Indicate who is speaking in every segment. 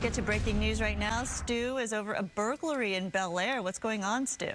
Speaker 1: Get to breaking news right now. Stu is over a burglary in Bel Air. What's going on, Stu?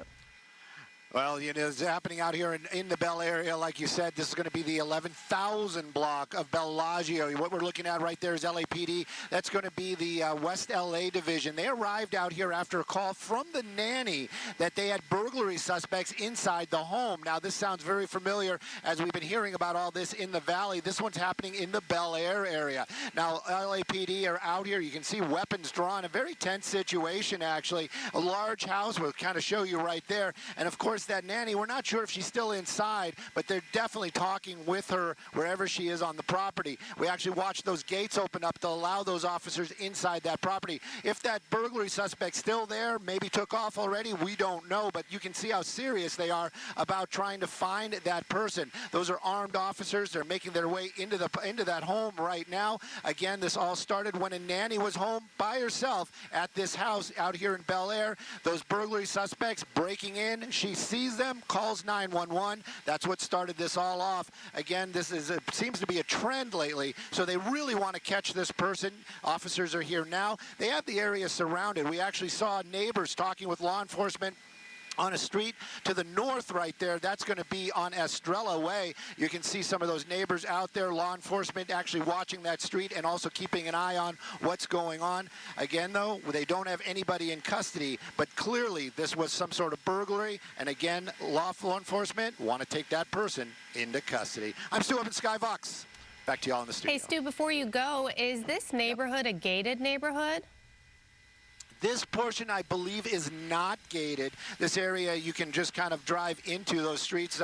Speaker 2: Well, it's happening out here in the Bel Air area. Like you said, this is going to be the 11,000 block of Bellagio. What we're looking at right there is LAPD. That's going to be the West LA division. They arrived out here after a call from the nanny that they had burglary suspects inside the home. Now, this sounds very familiar as we've been hearing about all this in the valley. This one's happening in the Bel Air area. Now, LAPD are out here. You can see weapons drawn. A very tense situation, actually. A large house. We'll kind of show you right there. And, of course, that nanny, we're not sure if she's still inside, but they're definitely talking with her wherever she is on the property. We actually watched those gates open up to allow those officers inside that property. If that burglary suspect's still there, maybe took off already, we don't know, but you can see how serious they are about trying to find that person. Those are armed officers. They're making their way into that home right now. Again, this all started when a nanny was home by herself at this house out here in Bel Air. Those burglary suspects breaking in, she sees them, calls 911. That's what started this all off. Again, this seems to be a trend lately, so they really want to catch this person. Officers are here now. They have the area surrounded. We actually saw neighbors talking with law enforcement on a street to the north right there. That's going to be on Estrella Way. You can see some of those neighbors out there, law enforcement actually watching that street and also keeping an eye on what's going on. Again, though, they don't have anybody in custody, but clearly this was some sort of burglary, and again, law enforcement want to take that person into custody. I'm Stu up in Skyvox. Back to y'all in the studio.
Speaker 3: Hey, Stu, before you go, is this neighborhood a gated neighborhood?
Speaker 2: This portion, I believe, is not gated. This area, you can just kind of drive into those streets.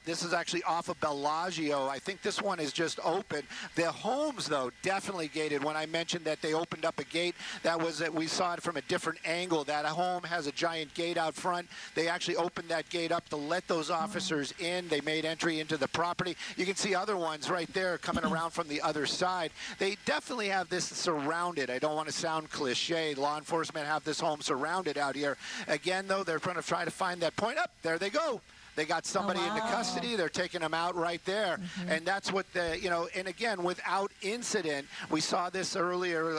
Speaker 2: This is actually off of Bellagio. I think this one is just open. The homes, though, definitely gated. When I mentioned that they opened up a gate, we saw it from a different angle. That a home has a giant gate out front. They actually opened that gate up to let those officers in. They made entry into the property. You can see other ones right there coming around from the other side. They definitely have this surrounded. I don't want to sound cliche. Law enforcement have this home surrounded out here. Again, though, they're going to try to find that point. Up there they go. They got somebody into custody. They're taking them out right there. And that's what and again, without incident, we saw this earlier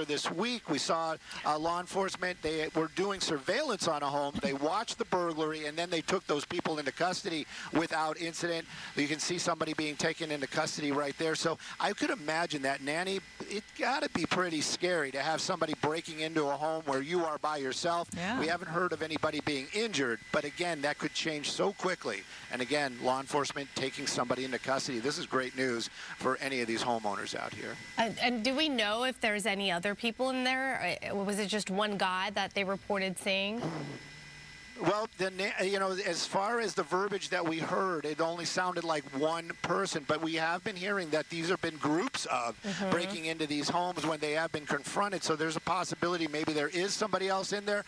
Speaker 2: this week. We saw law enforcement. They were doing surveillance on a home. They watched the burglary, and then they took those people into custody without incident. You can see somebody being taken into custody right there. So I could imagine that nanny, it got to be pretty scary to have somebody breaking into a home where you are by yourself.
Speaker 1: Yeah.
Speaker 2: We haven't heard of anybody being injured, but again, that could change so quickly. And again, law enforcement taking somebody into custody. This is great news for any of these homeowners out here.
Speaker 3: And do we know if there's any other people in there? Was it just one guy that they reported seeing?
Speaker 2: Well, as far as the verbiage that we heard, it only sounded like one person, but we have been hearing that these have been groups of breaking into these homes when they have been confronted, so there's a possibility maybe there is somebody else in there.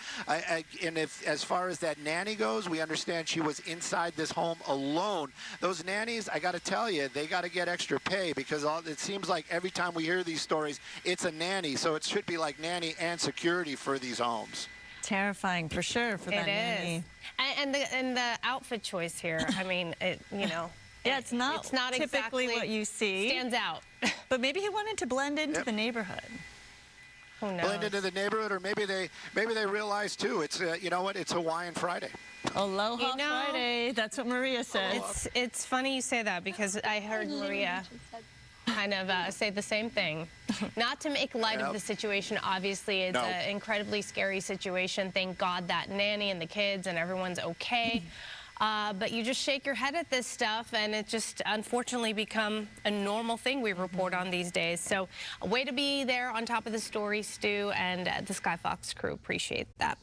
Speaker 2: And as far as that nanny goes, we understand she was inside this home alone. Those nannies, I got to tell you, they got to get extra pay because it seems like every time we hear these stories, it's a nanny, so it should be like nanny and security for these homes.
Speaker 1: Terrifying for sure for that nanny.
Speaker 3: It is. And the outfit choice here, I mean,
Speaker 1: yeah, it's not typically
Speaker 3: exactly
Speaker 1: what you see.
Speaker 3: Stands out.
Speaker 1: But maybe he wanted to blend into the neighborhood.
Speaker 3: Who knows?
Speaker 2: Blend into the neighborhood, or maybe they realize too. It's you know what? It's Hawaiian Friday.
Speaker 1: Aloha Friday. That's what Maria said.
Speaker 3: It's funny you say that because I heard Maria kind of say the same thing. Not to make light of the situation, obviously it's an incredibly scary situation. Thank God that nanny and the kids and everyone's okay. But you just shake your head at this stuff, and it just unfortunately become a normal thing we report on these days. So a way to be there on top of the story, Stu, and the Skyfox crew appreciate that.